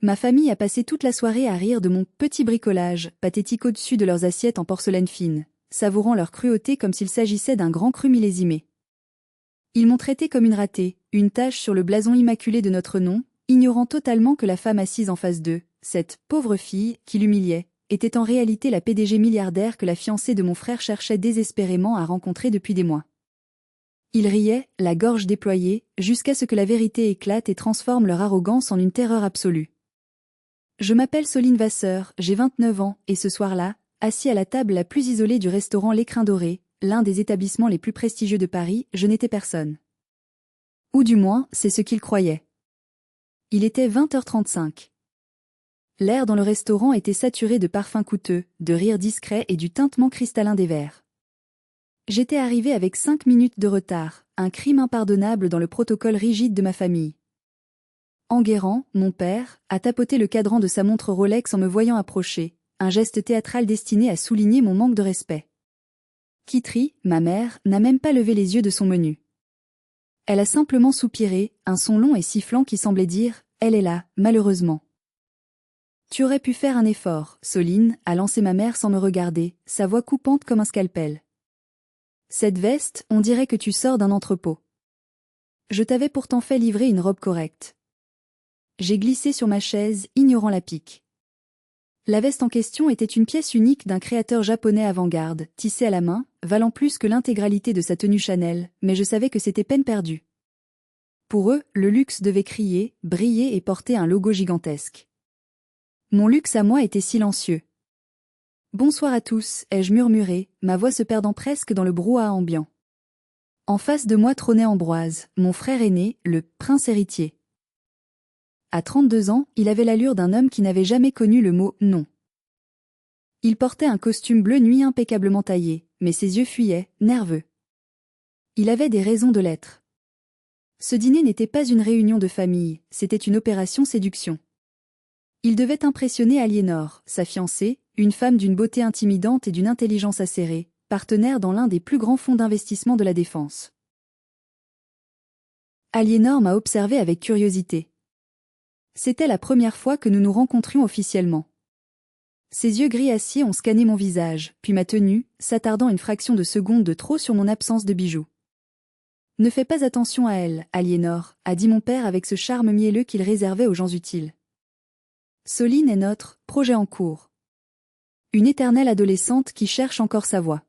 Ma famille a passé toute la soirée à rire de mon petit bricolage, pathétique au-dessus de leurs assiettes en porcelaine fine, savourant leur cruauté comme s'il s'agissait d'un grand cru millésimé. Ils m'ont traité comme une ratée, une tache sur le blason immaculé de notre nom, ignorant totalement que la femme assise en face d'eux, cette pauvre fille, qui l'humiliait, était en réalité la PDG milliardaire que la fiancée de mon frère cherchait désespérément à rencontrer depuis des mois. Ils riaient, la gorge déployée, jusqu'à ce que la vérité éclate et transforme leur arrogance en une terreur absolue. Je m'appelle Soline Vasseur, j'ai 29 ans, et ce soir-là, assis à la table la plus isolée du restaurant L'Écrin Doré, l'un des établissements les plus prestigieux de Paris, je n'étais personne. Ou du moins, c'est ce qu'ils croyaient. Il était 20h35. L'air dans le restaurant était saturé de parfums coûteux, de rires discrets et du tintement cristallin des verres. J'étais arrivé avec 5 minutes de retard, un crime impardonnable dans le protocole rigide de ma famille. Enguerrand, mon père, a tapoté le cadran de sa montre Rolex en me voyant approcher, un geste théâtral destiné à souligner mon manque de respect. Kitri, ma mère, n'a même pas levé les yeux de son menu. Elle a simplement soupiré, un son long et sifflant qui semblait dire « Elle est là, malheureusement ». Tu aurais pu faire un effort, Soline, a lancé ma mère sans me regarder, sa voix coupante comme un scalpel. Cette veste, on dirait que tu sors d'un entrepôt. Je t'avais pourtant fait livrer une robe correcte. J'ai glissé sur ma chaise, ignorant la pique. La veste en question était une pièce unique d'un créateur japonais avant-garde, tissée à la main, valant plus que l'intégralité de sa tenue Chanel, mais je savais que c'était peine perdue. Pour eux, le luxe devait crier, briller et porter un logo gigantesque. Mon luxe à moi était silencieux. Bonsoir à tous, ai-je murmuré, ma voix se perdant presque dans le brouhaha ambiant. En face de moi trônait Ambroise, mon frère aîné, le prince héritier. À 32 ans, il avait l'allure d'un homme qui n'avait jamais connu le mot « non ». Il portait un costume bleu nuit impeccablement taillé, mais ses yeux fuyaient, nerveux. Il avait des raisons de l'être. Ce dîner n'était pas une réunion de famille, c'était une opération séduction. Il devait impressionner Aliénor, sa fiancée, une femme d'une beauté intimidante et d'une intelligence acérée, partenaire dans l'un des plus grands fonds d'investissement de la défense. Aliénor m'a observé avec curiosité. C'était la première fois que nous nous rencontrions officiellement. Ses yeux gris acier ont scanné mon visage, puis ma tenue, s'attardant une fraction de seconde de trop sur mon absence de bijoux. « Ne fais pas attention à elle, Aliénor », a dit mon père avec ce charme mielleux qu'il réservait aux gens utiles. Soline est notre projet en cours. Une éternelle adolescente qui cherche encore sa voie.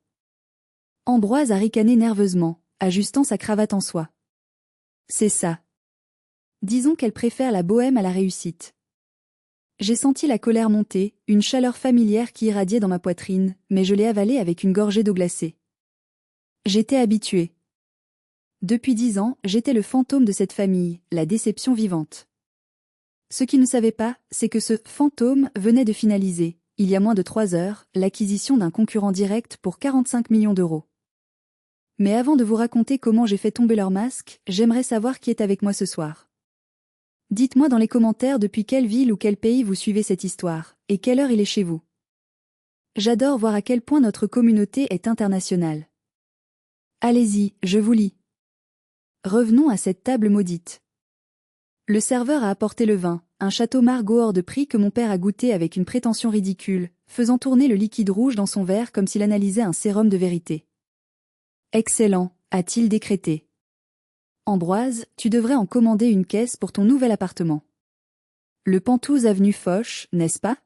Ambroise a ricané nerveusement, ajustant sa cravate en soie. C'est ça. Disons qu'elle préfère la bohème à la réussite. J'ai senti la colère monter, une chaleur familière qui irradiait dans ma poitrine, mais je l'ai avalée avec une gorgée d'eau glacée. J'étais habituée. Depuis 10 ans, j'étais le fantôme de cette famille, la déception vivante. Ce qu'ils ne savaient pas, c'est que ce fantôme venait de finaliser, il y a moins de 3 heures, l'acquisition d'un concurrent direct pour 45 millions d'euros. Mais avant de vous raconter comment j'ai fait tomber leur masque, j'aimerais savoir qui est avec moi ce soir. Dites-moi dans les commentaires depuis quelle ville ou quel pays vous suivez cette histoire, et quelle heure il est chez vous. J'adore voir à quel point notre communauté est internationale. Allez-y, je vous lis. Revenons à cette table maudite. Le serveur a apporté le vin, un château Margaux hors de prix que mon père a goûté avec une prétention ridicule, faisant tourner le liquide rouge dans son verre comme s'il analysait un sérum de vérité. Excellent, a-t-il décrété. Ambroise, tu devrais en commander une caisse pour ton nouvel appartement. Le Pentouze avenue Foch, n'est-ce pas?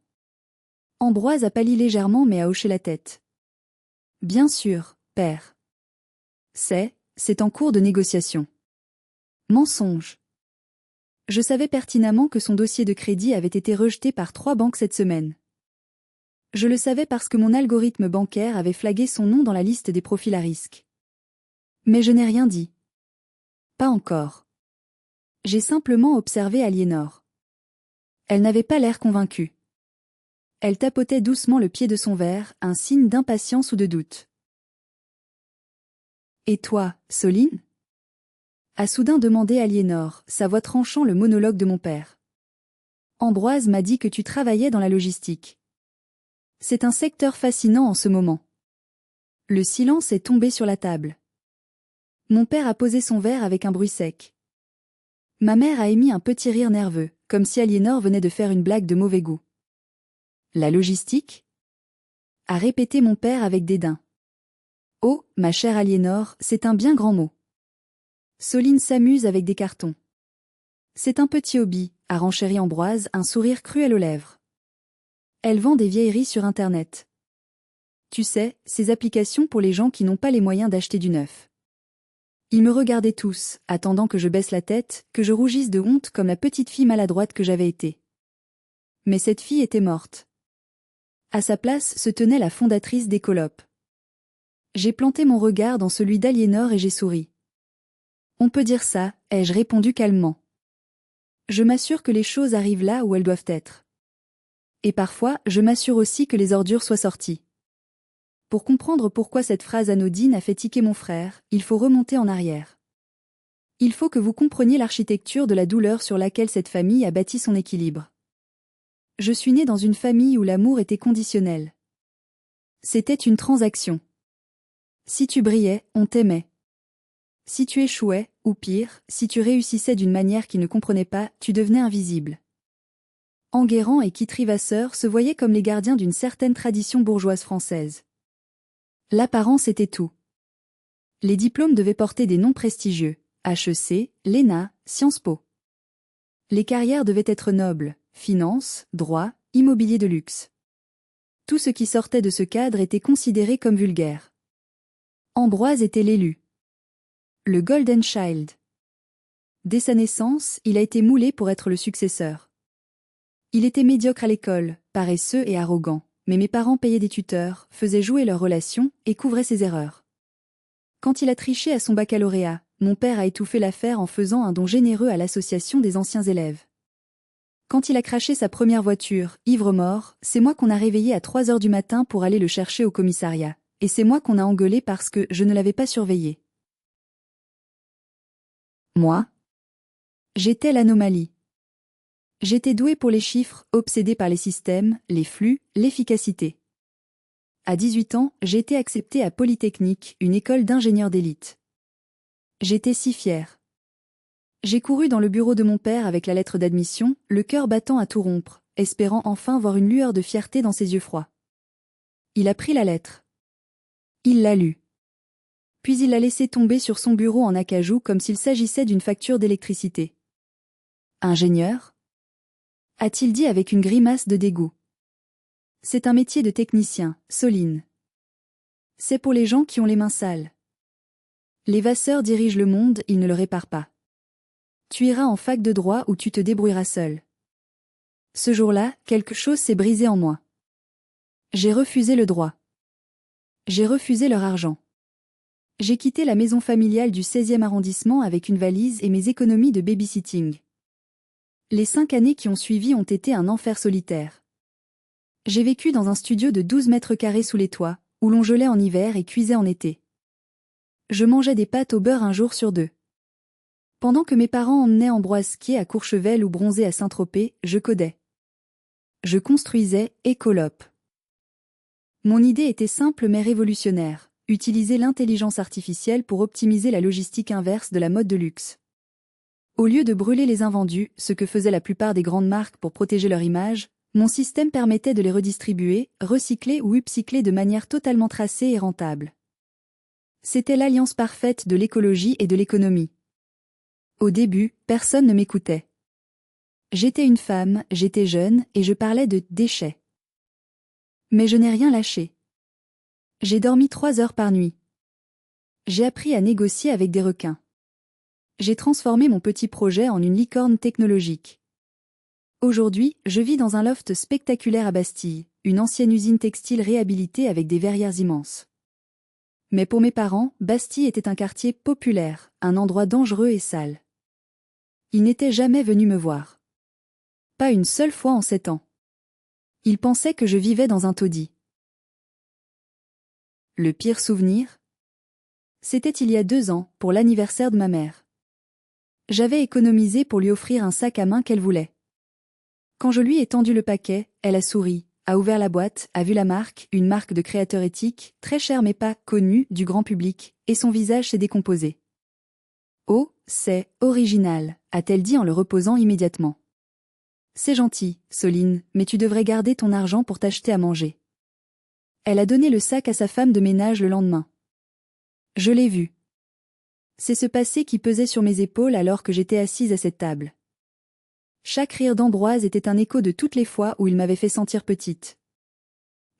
Ambroise a pâli légèrement mais a hoché la tête. Bien sûr, père. C'est en cours de négociation. Mensonge. Je savais pertinemment que son dossier de crédit avait été rejeté par 3 banques cette semaine. Je le savais parce que mon algorithme bancaire avait flagué son nom dans la liste des profils à risque. Mais je n'ai rien dit. Pas encore. J'ai simplement observé Aliénor. Elle n'avait pas l'air convaincue. Elle tapotait doucement le pied de son verre, un signe d'impatience ou de doute. Et toi, Soline? A soudain demandé Aliénor, sa voix tranchant le monologue de mon père. Ambroise m'a dit que tu travaillais dans la logistique. C'est un secteur fascinant en ce moment. Le silence est tombé sur la table. Mon père a posé son verre avec un bruit sec. Ma mère a émis un petit rire nerveux, comme si Aliénor venait de faire une blague de mauvais goût. La logistique? A répété mon père avec dédain. Oh, ma chère Aliénor, c'est un bien grand mot. Soline s'amuse avec des cartons. C'est un petit hobby, a renchéri Ambroise, un sourire cruel aux lèvres. Elle vend des vieilleries sur Internet. Tu sais, ces applications pour les gens qui n'ont pas les moyens d'acheter du neuf. Ils me regardaient tous, attendant que je baisse la tête, que je rougisse de honte comme la petite fille maladroite que j'avais été. Mais cette fille était morte. À sa place se tenait la fondatrice d'Écolop. J'ai planté mon regard dans celui d'Aliénor et j'ai souri. On peut dire ça, ai-je répondu calmement. Je m'assure que les choses arrivent là où elles doivent être. Et parfois, je m'assure aussi que les ordures soient sorties. Pour comprendre pourquoi cette phrase anodine a fait tiquer mon frère, il faut remonter en arrière. Il faut que vous compreniez l'architecture de la douleur sur laquelle cette famille a bâti son équilibre. Je suis née dans une famille où l'amour était conditionnel. C'était une transaction. Si tu brillais, on t'aimait. Si tu échouais, ou pire, si tu réussissais d'une manière qu'ils ne comprenaient pas, tu devenais invisible. Enguerrand et Kitry Vasseur se voyaient comme les gardiens d'une certaine tradition bourgeoise française. L'apparence était tout. Les diplômes devaient porter des noms prestigieux, HEC, l'ENA, Sciences Po. Les carrières devaient être nobles, finance, droit, immobilier de luxe. Tout ce qui sortait de ce cadre était considéré comme vulgaire. Ambroise était l'élu. Le Golden Child. Dès sa naissance, il a été moulé pour être le successeur. Il était médiocre à l'école, paresseux et arrogant, mais mes parents payaient des tuteurs, faisaient jouer leurs relations et couvraient ses erreurs. Quand il a triché à son baccalauréat, mon père a étouffé l'affaire en faisant un don généreux à l'association des anciens élèves. Quand il a craché sa première voiture, ivre-mort, c'est moi qu'on a réveillé à 3 heures du matin pour aller le chercher au commissariat, et c'est moi qu'on a engueulé parce que je ne l'avais pas surveillé. Moi? J'étais l'anomalie. J'étais douée pour les chiffres, obsédée par les systèmes, les flux, l'efficacité. À 18 ans, j'ai été acceptée à Polytechnique, une école d'ingénieurs d'élite. J'étais si fière. J'ai couru dans le bureau de mon père avec la lettre d'admission, le cœur battant à tout rompre, espérant enfin voir une lueur de fierté dans ses yeux froids. Il a pris la lettre. Il l'a lue. Puis il l'a laissée tomber sur son bureau en acajou comme s'il s'agissait d'une facture d'électricité. Ingénieur? A-t-il dit avec une grimace de dégoût. C'est un métier de technicien, Soline. C'est pour les gens qui ont les mains sales. Les Vasseur dirigent le monde, ils ne le réparent pas. Tu iras en fac de droit où tu te débrouilleras seul. Ce jour-là, quelque chose s'est brisé en moi. J'ai refusé le droit. J'ai refusé leur argent. J'ai quitté la maison familiale du 16e arrondissement avec une valise et mes économies de babysitting. Les 5 années qui ont suivi ont été un enfer solitaire. J'ai vécu dans un studio de 12 mètres carrés sous les toits, où l'on gelait en hiver et cuisait en été. Je mangeais des pâtes au beurre un jour sur 2. Pendant que mes parents emmenaient Ambroise skier à Courchevel ou bronzer à Saint-Tropez, je codais. Je construisais Écolop. Mon idée était simple mais révolutionnaire, utiliser l'intelligence artificielle pour optimiser la logistique inverse de la mode de luxe. Au lieu de brûler les invendus, ce que faisaient la plupart des grandes marques pour protéger leur image, mon système permettait de les redistribuer, recycler ou upcycler de manière totalement tracée et rentable. C'était l'alliance parfaite de l'écologie et de l'économie. Au début, personne ne m'écoutait. J'étais une femme, j'étais jeune, et je parlais de déchets. Mais je n'ai rien lâché. J'ai dormi 3 heures par nuit. J'ai appris à négocier avec des requins. J'ai transformé mon petit projet en une licorne technologique. Aujourd'hui, je vis dans un loft spectaculaire à Bastille, une ancienne usine textile réhabilitée avec des verrières immenses. Mais pour mes parents, Bastille était un quartier populaire, un endroit dangereux et sale. Ils n'étaient jamais venus me voir. Pas une seule fois en 7 ans. Ils pensaient que je vivais dans un taudis. Le pire souvenir? C'était il y a 2 ans, pour l'anniversaire de ma mère. J'avais économisé pour lui offrir un sac à main qu'elle voulait. Quand je lui ai tendu le paquet, elle a souri, a ouvert la boîte, a vu la marque, une marque de créateur éthique, très chère mais pas connue du grand public, et son visage s'est décomposé. « Oh, c'est original », a-t-elle dit en le reposant immédiatement. C'est gentil, Soline, mais tu devrais garder ton argent pour t'acheter à manger. Elle a donné le sac à sa femme de ménage le lendemain. Je l'ai vu. C'est ce passé qui pesait sur mes épaules alors que j'étais assise à cette table. Chaque rire d'Ambroise était un écho de toutes les fois où il m'avait fait sentir petite.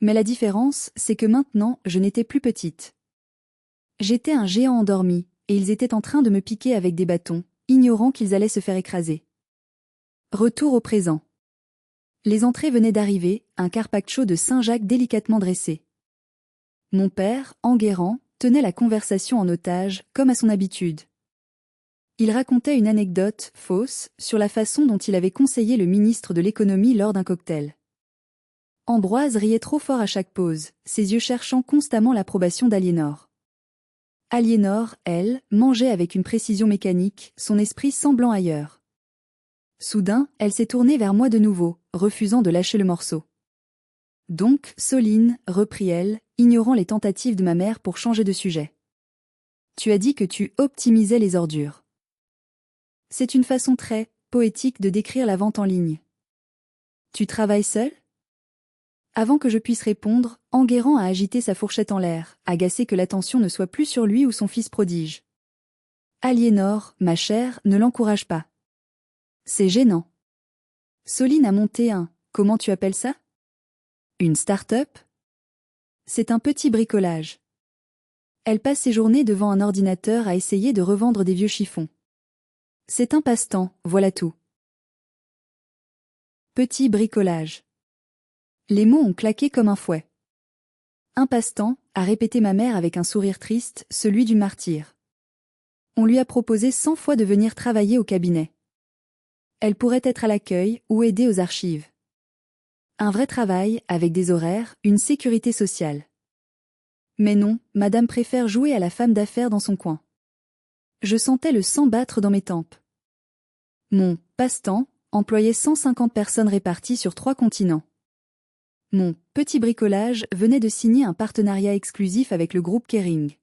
Mais la différence, c'est que maintenant, je n'étais plus petite. J'étais un géant endormi, et ils étaient en train de me piquer avec des bâtons, ignorant qu'ils allaient se faire écraser. Retour au présent. Les entrées venaient d'arriver, un carpaccio de Saint-Jacques délicatement dressé. Mon père, Enguerrand, tenait la conversation en otage, comme à son habitude. Il racontait une anecdote, fausse, sur la façon dont il avait conseillé le ministre de l'économie lors d'un cocktail. Ambroise riait trop fort à chaque pause, ses yeux cherchant constamment l'approbation d'Aliénor. Aliénor, elle, mangeait avec une précision mécanique, son esprit semblant ailleurs. Soudain, elle s'est tournée vers moi de nouveau, refusant de lâcher le morceau. Donc, Soline, reprit-elle, ignorant les tentatives de ma mère pour changer de sujet. Tu as dit que tu optimisais les ordures. C'est une façon très poétique de décrire la vente en ligne. Tu travailles seul ? Avant que je puisse répondre, Enguerrand a agité sa fourchette en l'air, agacé que l'attention ne soit plus sur lui ou son fils prodige. Aliénor, ma chère, ne l'encourage pas. C'est gênant. Soline a monté comment tu appelles ça ? Une start-up ? C'est un petit bricolage. Elle passe ses journées devant un ordinateur à essayer de revendre des vieux chiffons. C'est un passe-temps, voilà tout. Petit bricolage. Les mots ont claqué comme un fouet. Un passe-temps, a répété ma mère avec un sourire triste, celui du martyr. On lui a proposé 100 fois de venir travailler au cabinet. Elle pourrait être à l'accueil ou aider aux archives. Un vrai travail, avec des horaires, une sécurité sociale. Mais non, madame préfère jouer à la femme d'affaires dans son coin. Je sentais le sang battre dans mes tempes. Mon passe-temps employait 150 personnes réparties sur 3 continents. Mon petit bricolage venait de signer un partenariat exclusif avec le groupe Kering.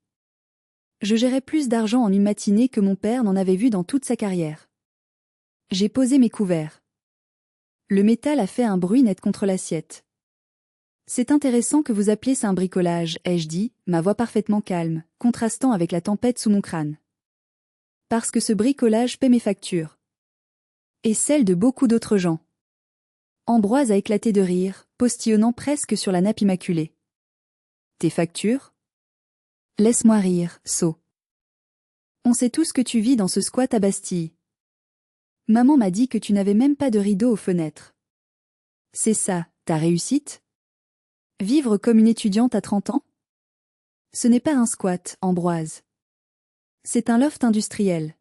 Je gérais plus d'argent en une matinée que mon père n'en avait vu dans toute sa carrière. J'ai posé mes couverts. Le métal a fait un bruit net contre l'assiette. C'est intéressant que vous appeliez ça un bricolage, ai-je dit, ma voix parfaitement calme, contrastant avec la tempête sous mon crâne. Parce que ce bricolage paie mes factures. Et celles de beaucoup d'autres gens. Ambroise a éclaté de rire, postillonnant presque sur la nappe immaculée. Tes factures ? Laisse-moi rire, sot. On sait tous que tu vis dans ce squat à Bastille. Maman m'a dit que tu n'avais même pas de rideau aux fenêtres. C'est ça, ta réussite ? Vivre comme une étudiante à 30 ans ? Ce n'est pas un squat, Ambroise. C'est un loft industriel.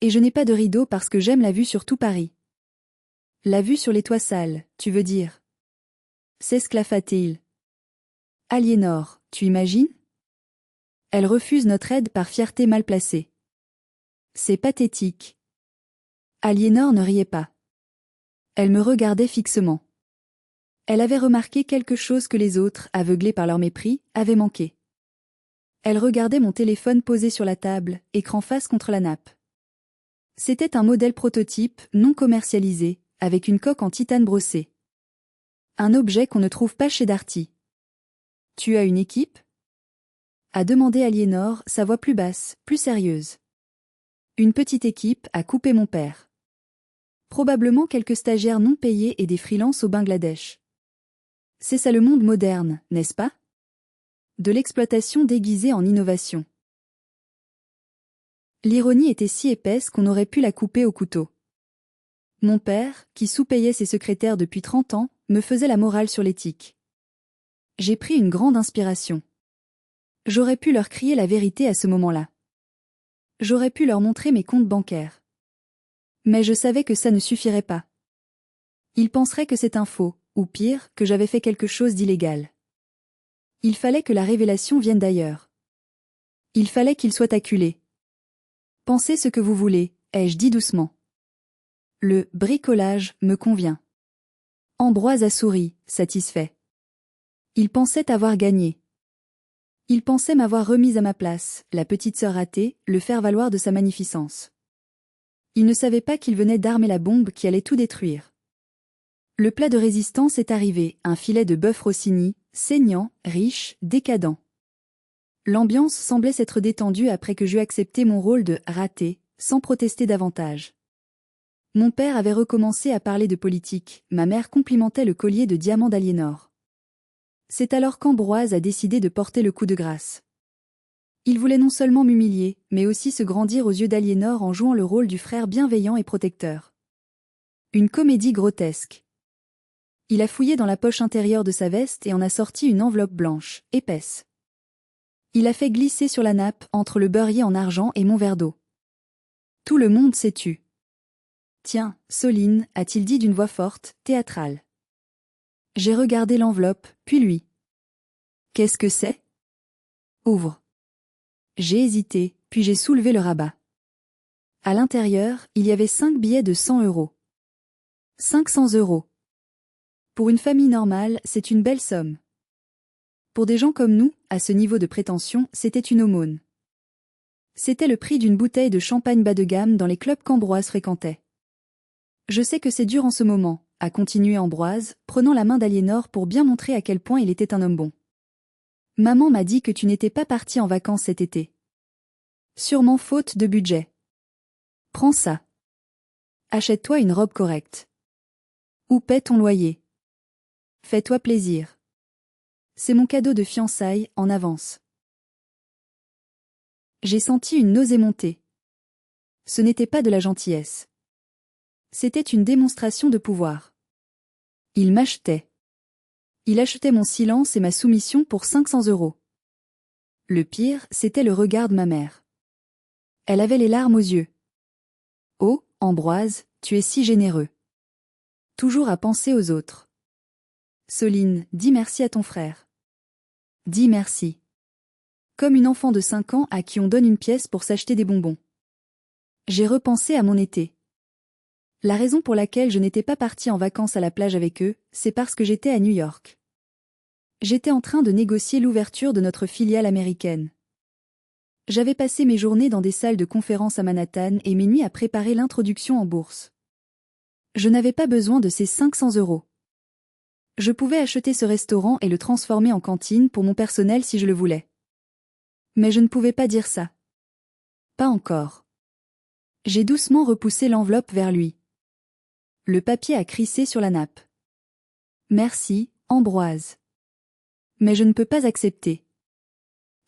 Et je n'ai pas de rideau parce que j'aime la vue sur tout Paris. La vue sur les toits sales, tu veux dire ? S'esclaffa-t-il. Aliénor, tu imagines ? Elle refuse notre aide par fierté mal placée. C'est pathétique. Aliénor ne riait pas. Elle me regardait fixement. Elle avait remarqué quelque chose que les autres, aveuglés par leur mépris, avaient manqué. Elle regardait mon téléphone posé sur la table, écran face contre la nappe. C'était un modèle prototype, non commercialisé, avec une coque en titane brossée. Un objet qu'on ne trouve pas chez Darty. Tu as une équipe ? A demandé Aliénor, sa voix plus basse, plus sérieuse. Une petite équipe, a coupé mon père. Probablement quelques stagiaires non payés et des freelances au Bangladesh. C'est ça le monde moderne, n'est-ce pas ? De l'exploitation déguisée en innovation. L'ironie était si épaisse qu'on aurait pu la couper au couteau. Mon père, qui sous-payait ses secrétaires depuis 30 ans, me faisait la morale sur l'éthique. J'ai pris une grande inspiration. J'aurais pu leur crier la vérité à ce moment-là. J'aurais pu leur montrer mes comptes bancaires. Mais je savais que ça ne suffirait pas. Ils penseraient que c'est un faux, ou pire, que j'avais fait quelque chose d'illégal. Il fallait que la révélation vienne d'ailleurs. Il fallait qu'ils soient acculés. Pensez ce que vous voulez, ai-je dit doucement. Le bricolage me convient. Ambroise a souri, satisfait. Il pensait avoir gagné. Il pensait m'avoir remise à ma place, la petite sœur ratée, le faire-valoir de sa magnificence. Il ne savait pas qu'il venait d'armer la bombe qui allait tout détruire. Le plat de résistance est arrivé, un filet de bœuf Rossini, saignant, riche, décadent. L'ambiance semblait s'être détendue après que j'eus accepté mon rôle de « raté », sans protester davantage. Mon père avait recommencé à parler de politique, ma mère complimentait le collier de diamants d'Aliénor. C'est alors qu'Ambroise a décidé de porter le coup de grâce. Il voulait non seulement m'humilier, mais aussi se grandir aux yeux d'Aliénor en jouant le rôle du frère bienveillant et protecteur. Une comédie grotesque. Il a fouillé dans la poche intérieure de sa veste et en a sorti une enveloppe blanche, épaisse. Il a fait glisser sur la nappe, entre le beurrier en argent et mon verre d'eau. Tout le monde s'est tu. Tiens, Soline, a-t-il dit d'une voix forte, théâtrale. J'ai regardé l'enveloppe, puis lui. Qu'est-ce que c'est? Ouvre. J'ai hésité, puis j'ai soulevé le rabat. À l'intérieur, il y avait 5 billets de 100 euros. 500 euros. Pour une famille normale, c'est une belle somme. Pour des gens comme nous, à ce niveau de prétention, c'était une aumône. C'était le prix d'une bouteille de champagne bas de gamme dans les clubs qu'Ambroise fréquentait. Je sais que c'est dur en ce moment, a continué Ambroise, prenant la main d'Aliénor pour bien montrer à quel point il était un homme bon. Maman m'a dit que tu n'étais pas parti en vacances cet été. Sûrement faute de budget. Prends ça. Achète-toi une robe correcte. Ou paie ton loyer. Fais-toi plaisir. C'est mon cadeau de fiançailles, en avance. J'ai senti une nausée monter. Ce n'était pas de la gentillesse. C'était une démonstration de pouvoir. Il m'achetait. Il achetait mon silence et ma soumission pour 500 euros. Le pire, c'était le regard de ma mère. Elle avait les larmes aux yeux. Oh, Ambroise, tu es si généreux. Toujours à penser aux autres. Soline, dis merci à ton frère. Dis merci. Comme une enfant de 5 ans à qui on donne une pièce pour s'acheter des bonbons. J'ai repensé à mon été. La raison pour laquelle je n'étais pas partie en vacances à la plage avec eux, c'est parce que j'étais à New York. J'étais en train de négocier l'ouverture de notre filiale américaine. J'avais passé mes journées dans des salles de conférence à Manhattan et mes nuits à préparer l'introduction en bourse. Je n'avais pas besoin de ces 500 euros. Je pouvais acheter ce restaurant et le transformer en cantine pour mon personnel si je le voulais. Mais je ne pouvais pas dire ça. Pas encore. J'ai doucement repoussé l'enveloppe vers lui. Le papier a crissé sur la nappe. Merci, Ambroise. Mais je ne peux pas accepter.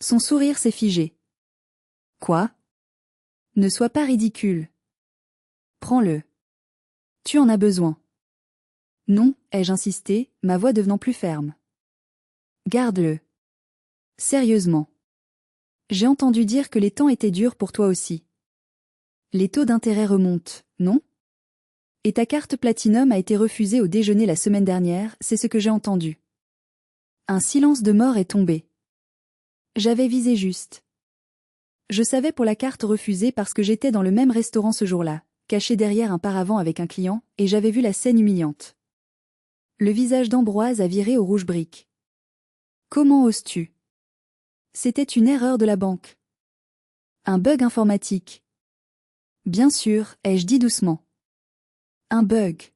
Son sourire s'est figé. Quoi? Ne sois pas ridicule. Prends-le. Tu en as besoin. Non, ai-je insisté, ma voix devenant plus ferme. Garde-le. Sérieusement. J'ai entendu dire que les temps étaient durs pour toi aussi. Les taux d'intérêt remontent, non? Et ta carte Platinum a été refusée au déjeuner la semaine dernière, c'est ce que j'ai entendu. Un silence de mort est tombé. J'avais visé juste. Je savais pour la carte refusée parce que j'étais dans le même restaurant ce jour-là, caché derrière un paravent avec un client, et j'avais vu la scène humiliante. Le visage d'Ambroise a viré au rouge brique. Comment oses-tu? C'était une erreur de la banque. Un bug informatique. Bien sûr, ai-je dit doucement. Un bug.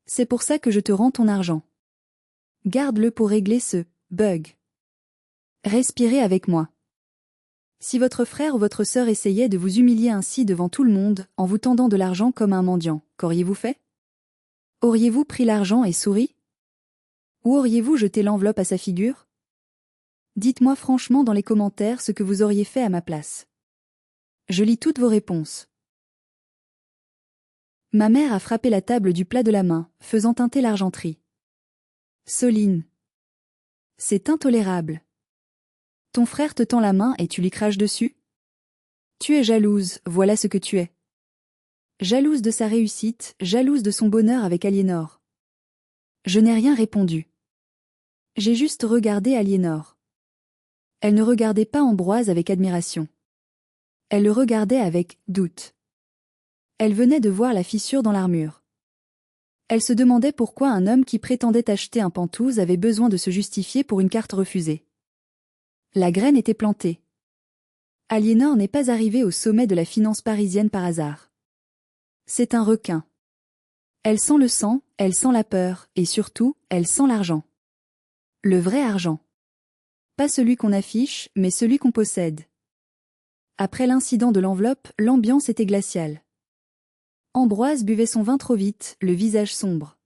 C'est pour ça que je te rends ton argent. Garde-le pour régler ce bug. Respirez avec moi. Si votre frère ou votre sœur essayait de vous humilier ainsi devant tout le monde, en vous tendant de l'argent comme un mendiant, qu'auriez-vous fait? Auriez-vous pris l'argent et souri? Ou auriez-vous jeté l'enveloppe à sa figure? Dites-moi franchement dans les commentaires ce que vous auriez fait à ma place. Je lis toutes vos réponses. Ma mère a frappé la table du plat de la main, faisant teinter l'argenterie. Soline. C'est intolérable. Ton frère te tend la main et tu lui craches dessus? Tu es jalouse, voilà ce que tu es. Jalouse de sa réussite, jalouse de son bonheur avec Aliénor. Je n'ai rien répondu. J'ai juste regardé Aliénor. Elle ne regardait pas Ambroise avec admiration. Elle le regardait avec doute. Elle venait de voir la fissure dans l'armure. Elle se demandait pourquoi un homme qui prétendait acheter un pantouse avait besoin de se justifier pour une carte refusée. La graine était plantée. Aliénor n'est pas arrivé au sommet de la finance parisienne par hasard. C'est un requin. Elle sent le sang, elle sent la peur, et surtout, elle sent l'argent. Le vrai argent. Pas celui qu'on affiche, mais celui qu'on possède. Après l'incident de l'enveloppe, l'ambiance était glaciale. Ambroise buvait son vin trop vite, le visage sombre.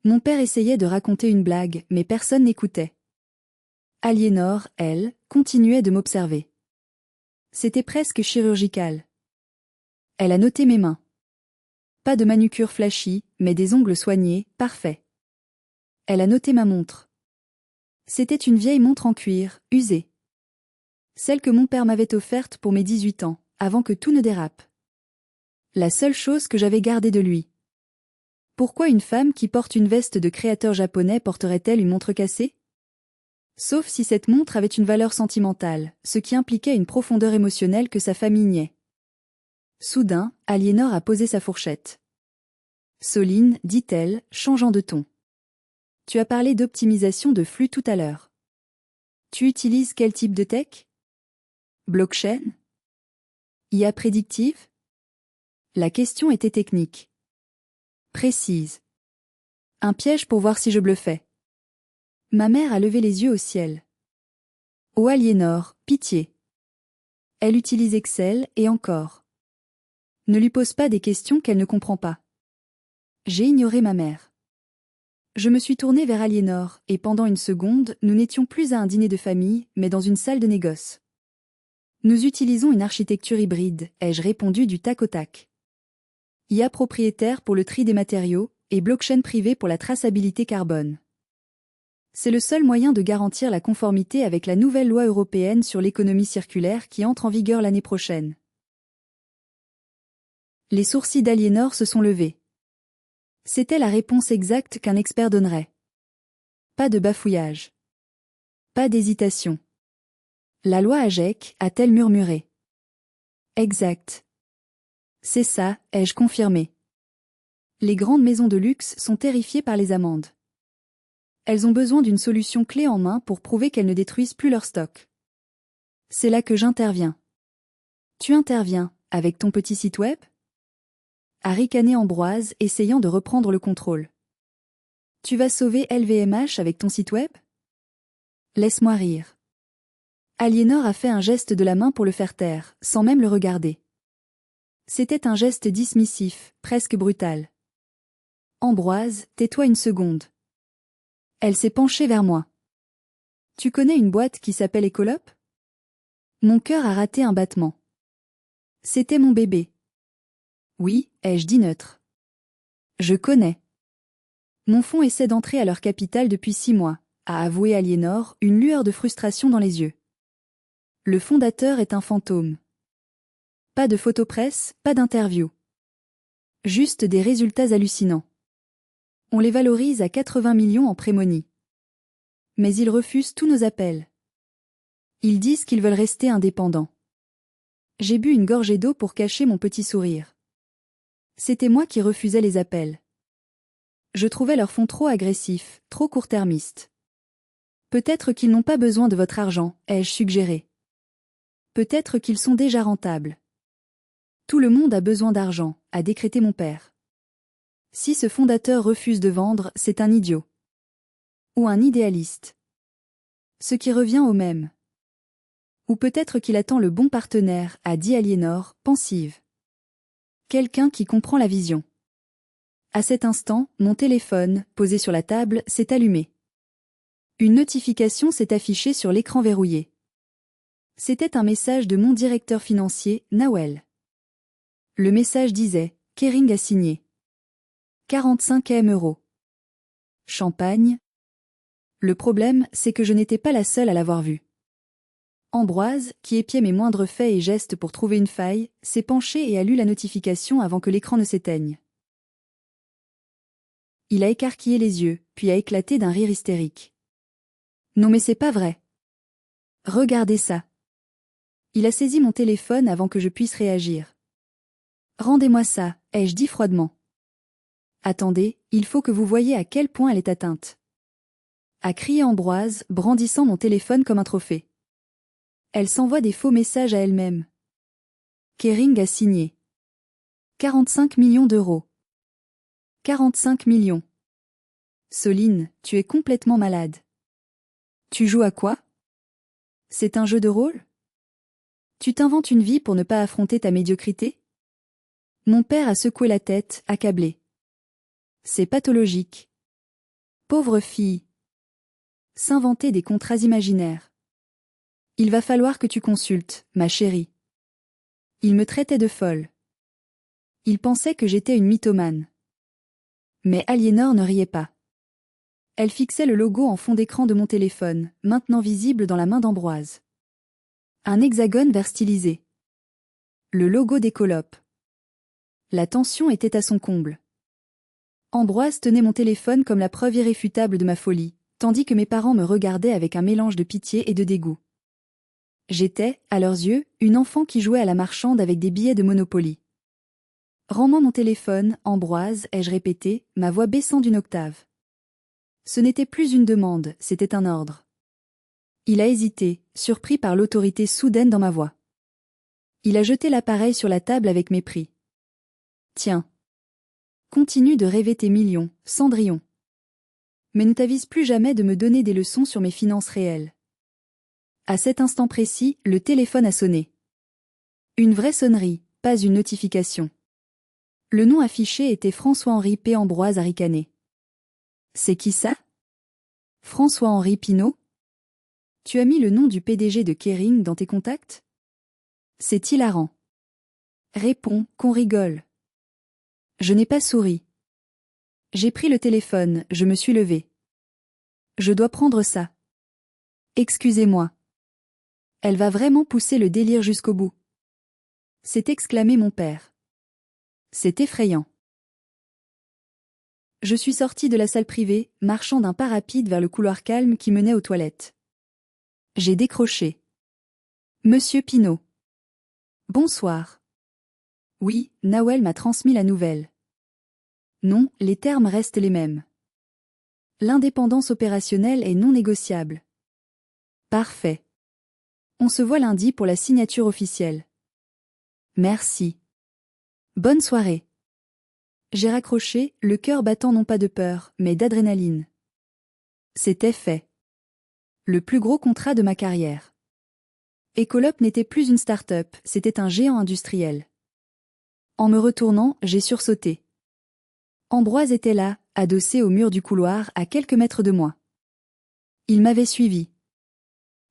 Mon père essayait de raconter une blague, mais personne n'écoutait. Aliénor, elle, continuait de m'observer. C'était presque chirurgical. Elle a noté mes mains. Pas de manucure flashy, mais des ongles soignés, parfaits. Elle a noté ma montre. C'était une vieille montre en cuir, usée. Celle que mon père m'avait offerte pour mes 18 ans, avant que tout ne dérape. La seule chose que j'avais gardée de lui. Pourquoi une femme qui porte une veste de créateur japonais porterait-elle une montre cassée? Sauf si cette montre avait une valeur sentimentale, ce qui impliquait une profondeur émotionnelle que sa famille niait. Soudain, Aliénor a posé sa fourchette. Soline, dit-elle, changeant de ton. Tu as parlé d'optimisation de flux tout à l'heure. Tu utilises quel type de tech? Blockchain? IA prédictive? La question était technique. Précise. Un piège pour voir si je bluffais. Ma mère a levé les yeux au ciel. Oh Aliénor, pitié. Elle utilise Excel, et encore. Ne lui pose pas des questions qu'elle ne comprend pas. J'ai ignoré ma mère. Je me suis tournée vers Aliénor, et pendant une seconde, nous n'étions plus à un dîner de famille, mais dans une salle de négoce. Nous utilisons une architecture hybride, ai-je répondu du tac au tac. IA propriétaire pour le tri des matériaux, et blockchain privé pour la traçabilité carbone. C'est le seul moyen de garantir la conformité avec la nouvelle loi européenne sur l'économie circulaire qui entre en vigueur l'année prochaine. Les sourcils d'Aliénor se sont levés. C'était la réponse exacte qu'un expert donnerait. Pas de bafouillage. Pas d'hésitation. La loi AGEC, a-t-elle murmuré. Exact. C'est ça, ai-je confirmé. Les grandes maisons de luxe sont terrifiées par les amendes. Elles ont besoin d'une solution clé en main pour prouver qu'elles ne détruisent plus leur stock. C'est là que j'interviens. Tu interviens, avec ton petit site web? A ricané Ambroise, essayant de reprendre le contrôle. Tu vas sauver LVMH avec ton site web? Laisse-moi rire. Aliénor a fait un geste de la main pour le faire taire, sans même le regarder. C'était un geste dismissif, presque brutal. Ambroise, tais-toi une seconde. Elle s'est penchée vers moi. Tu connais une boîte qui s'appelle Ecolop? Mon cœur a raté un battement. C'était mon bébé. Oui, ai-je dit neutre. Je connais. Mon fonds essaie d'entrer à leur capital depuis 6 mois, a avoué Aliénor, une lueur de frustration dans les yeux. Le fondateur est un fantôme. Pas de photopresse, pas d'interview. Juste des résultats hallucinants. On les valorise à 80 millions en prémonie. Mais ils refusent tous nos appels. Ils disent qu'ils veulent rester indépendants. J'ai bu une gorgée d'eau pour cacher mon petit sourire. C'était moi qui refusais les appels. Je trouvais leur fonds trop agressifs, trop court-termistes. Peut-être qu'ils n'ont pas besoin de votre argent, ai-je suggéré. Peut-être qu'ils sont déjà rentables. Tout le monde a besoin d'argent, a décrété mon père. Si ce fondateur refuse de vendre, c'est un idiot. Ou un idéaliste. Ce qui revient au même. Ou peut-être qu'il attend le bon partenaire, a dit Aliénor, pensive. Quelqu'un qui comprend la vision. À cet instant, mon téléphone, posé sur la table, s'est allumé. Une notification s'est affichée sur l'écran verrouillé. C'était un message de mon directeur financier, Nawel. Le message disait « Kering a signé. 45 M €. Champagne. Le problème, c'est que je n'étais pas la seule à l'avoir vu. Ambroise, qui épiait mes moindres faits et gestes pour trouver une faille, s'est penché et a lu la notification avant que l'écran ne s'éteigne. Il a écarquillé les yeux, puis a éclaté d'un rire hystérique. Non mais c'est pas vrai. Regardez ça. Il a saisi mon téléphone avant que je puisse réagir. Rendez-moi ça, ai-je dit froidement. Attendez, il faut que vous voyiez à quel point elle est atteinte. A crié Ambroise, brandissant mon téléphone comme un trophée. Elle s'envoie des faux messages à elle-même. Kering a signé. 45 millions d'euros. 45 millions. Soline, tu es complètement malade. Tu joues à quoi? C'est un jeu de rôle? Tu t'inventes une vie pour ne pas affronter ta médiocrité? Mon père a secoué la tête, accablé. C'est pathologique. Pauvre fille. S'inventer des contrats imaginaires. Il va falloir que tu consultes, ma chérie. Il me traitait de folle. Il pensait que j'étais une mythomane. Mais Aliénor ne riait pas. Elle fixait le logo en fond d'écran de mon téléphone, maintenant visible dans la main d'Ambroise. Un hexagone vert stylisé. Le logo d'Écolope. La tension était à son comble. Ambroise tenait mon téléphone comme la preuve irréfutable de ma folie, tandis que mes parents me regardaient avec un mélange de pitié et de dégoût. J'étais, à leurs yeux, une enfant qui jouait à la marchande avec des billets de Monopoly. Rends-moi mon téléphone, Ambroise, ai-je répété, ma voix baissant d'une octave. Ce n'était plus une demande, c'était un ordre. Il a hésité, surpris par l'autorité soudaine dans ma voix. Il a jeté l'appareil sur la table avec mépris. Tiens. Continue de rêver tes millions, Cendrillon. Mais ne t'avise plus jamais de me donner des leçons sur mes finances réelles. À cet instant précis, le téléphone a sonné. Une vraie sonnerie, pas une notification. Le nom affiché était François-Henri P. Ambroise a ricané. C'est qui ça? François-Henri Pinault? Tu as mis le nom du PDG de Kering dans tes contacts? C'est hilarant. Réponds, qu'on rigole. Je n'ai pas souri. J'ai pris le téléphone, je me suis levée. Je dois prendre ça. Excusez-moi. Elle va vraiment pousser le délire jusqu'au bout. S'est exclamé mon père. C'est effrayant. Je suis sortie de la salle privée, marchant d'un pas rapide vers le couloir calme qui menait aux toilettes. J'ai décroché. Monsieur Pinault. Bonsoir. Oui, Nawel m'a transmis la nouvelle. Non, les termes restent les mêmes. L'indépendance opérationnelle est non négociable. Parfait. On se voit lundi pour la signature officielle. Merci. Bonne soirée. J'ai raccroché, le cœur battant non pas de peur, mais d'adrénaline. C'était fait. Le plus gros contrat de ma carrière. Écolope n'était plus une start-up, c'était un géant industriel. En me retournant, j'ai sursauté. Ambroise était là, adossé au mur du couloir, à quelques mètres de moi. Il m'avait suivi.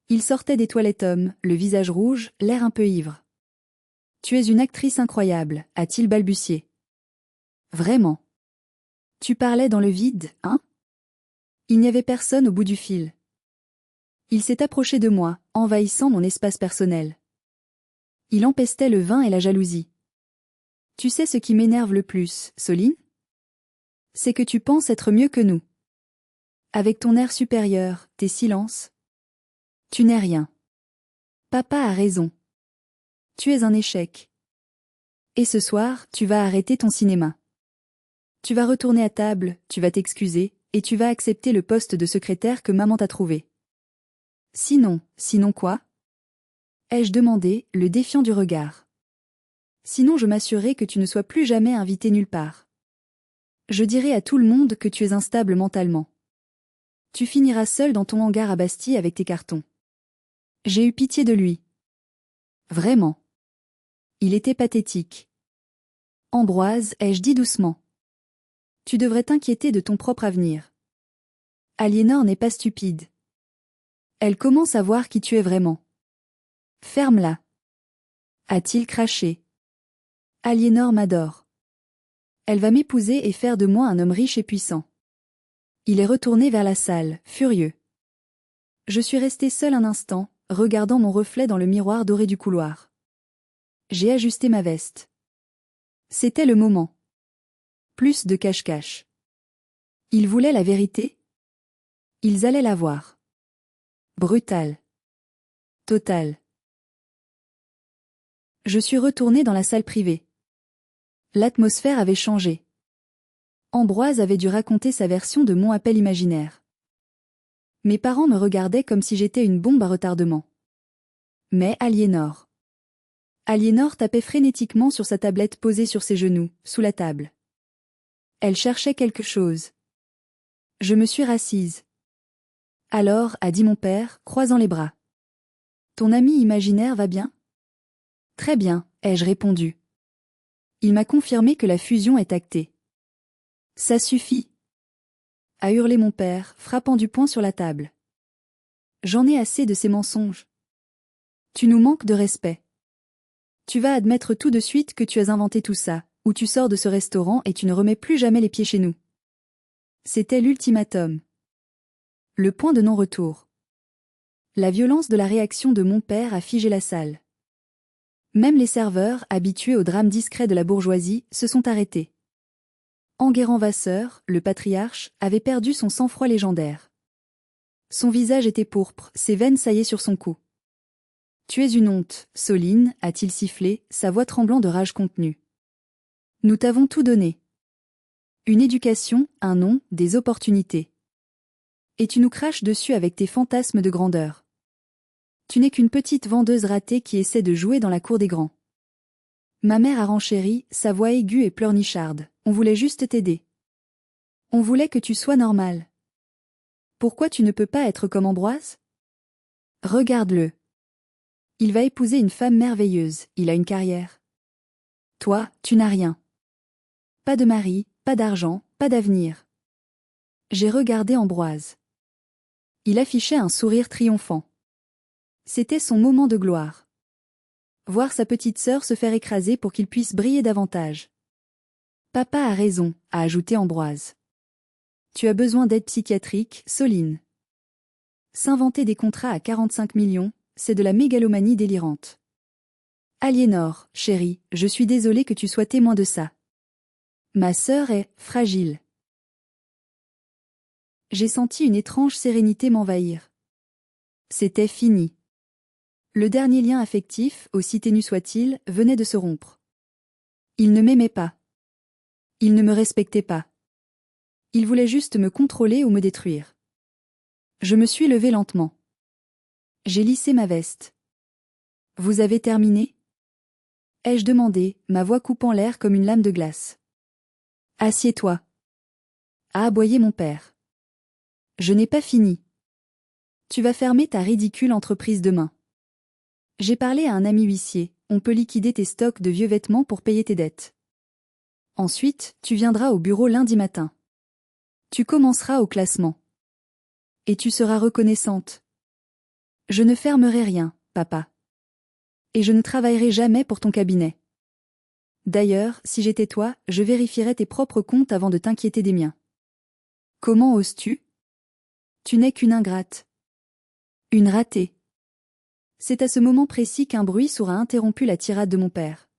Il sortait des toilettes hommes, le visage rouge, l'air un peu ivre. Tu es une actrice incroyable, a-t-il balbutié. Vraiment. Tu parlais dans le vide, hein? Il n'y avait personne au bout du fil. Il s'est approché de moi, envahissant mon espace personnel. Il empestait le vin et la jalousie. Tu sais ce qui m'énerve le plus, Soline? C'est que tu penses être mieux que nous. Avec ton air supérieur, tes silences. Tu n'es rien. Papa a raison. Tu es un échec. Et ce soir, tu vas arrêter ton cinéma. Tu vas retourner à table, tu vas t'excuser, et tu vas accepter le poste de secrétaire que maman t'a trouvé. Sinon quoi? Ai-je demandé, le défiant du regard. Sinon je m'assurerai que tu ne sois plus jamais invité nulle part. Je dirai à tout le monde que tu es instable mentalement. Tu finiras seul dans ton hangar à Bastille avec tes cartons. J'ai eu pitié de lui. Vraiment. Il était pathétique. Ambroise, ai-je dit doucement. Tu devrais t'inquiéter de ton propre avenir. Aliénor n'est pas stupide. Elle commence à voir qui tu es vraiment. Ferme-la. A-t-il craché. Aliénor m'adore. Elle va m'épouser et faire de moi un homme riche et puissant. Il est retourné vers la salle, furieux. Je suis restée seule un instant, regardant mon reflet dans le miroir doré du couloir. J'ai ajusté ma veste. C'était le moment. Plus de cache-cache. Ils voulaient la vérité? Ils allaient la voir. Brutal. Total. Je suis retournée dans la salle privée. L'atmosphère avait changé. Ambroise avait dû raconter sa version de mon appel imaginaire. Mes parents me regardaient comme si j'étais une bombe à retardement. Mais Aliénor. Aliénor tapait frénétiquement sur sa tablette posée sur ses genoux, sous la table. Elle cherchait quelque chose. Je me suis rassise. Alors, a dit mon père, croisant les bras. Ton ami imaginaire va bien? Très bien, ai-je répondu. Il m'a confirmé que la fusion est actée. Ça suffit, a hurlé mon père, frappant du poing sur la table. J'en ai assez de ces mensonges. Tu nous manques de respect. Tu vas admettre tout de suite que tu as inventé tout ça, ou tu sors de ce restaurant et tu ne remets plus jamais les pieds chez nous. C'était l'ultimatum. Le point de non-retour. La violence de la réaction de mon père a figé la salle. Même les serveurs, habitués au drame discret de la bourgeoisie, se sont arrêtés. Enguerrand Vasseur, le patriarche, avait perdu son sang-froid légendaire. Son visage était pourpre, ses veines saillaient sur son cou. « Tu es une honte, Soline », a-t-il sifflé, sa voix tremblant de rage contenue. « Nous t'avons tout donné. Une éducation, un nom, des opportunités. Et tu nous craches dessus avec tes fantasmes de grandeur. Tu n'es qu'une petite vendeuse ratée qui essaie de jouer dans la cour des grands. » Ma mère a renchéri, sa voix aiguë et pleurnicharde. « On voulait juste t'aider. On voulait que tu sois normal. Pourquoi tu ne peux pas être comme Ambroise? Regarde-le. Il va épouser une femme merveilleuse, il a une carrière. Toi, tu n'as rien. Pas de mari, pas d'argent, pas d'avenir. » J'ai regardé Ambroise. Il affichait un sourire triomphant. C'était son moment de gloire. Voir sa petite sœur se faire écraser pour qu'il puisse briller davantage. Papa a raison, a ajouté Ambroise. Tu as besoin d'aide psychiatrique, Soline. S'inventer des contrats à 45 millions, c'est de la mégalomanie délirante. Aliénor, chérie, je suis désolée que tu sois témoin de ça. Ma sœur est fragile. J'ai senti une étrange sérénité m'envahir. C'était fini. Le dernier lien affectif, aussi ténu soit-il, venait de se rompre. Il ne m'aimait pas. Il ne me respectait pas. Il voulait juste me contrôler ou me détruire. Je me suis levée lentement. J'ai lissé ma veste. « Vous avez terminé ?» ai-je demandé, ma voix coupant l'air comme une lame de glace. « Assieds-toi. » a aboyé mon père. « Je n'ai pas fini. Tu vas fermer ta ridicule entreprise demain. J'ai parlé à un ami huissier, on peut liquider tes stocks de vieux vêtements pour payer tes dettes. Ensuite, tu viendras au bureau lundi matin. Tu commenceras au classement. Et tu seras reconnaissante. Je ne fermerai rien, papa. Et je ne travaillerai jamais pour ton cabinet. D'ailleurs, si j'étais toi, je vérifierais tes propres comptes avant de t'inquiéter des miens. Comment oses-tu? Tu n'es qu'une ingrate. Une ratée. C'est à ce moment précis qu'un bruit sourd a interrompu la tirade de mon père.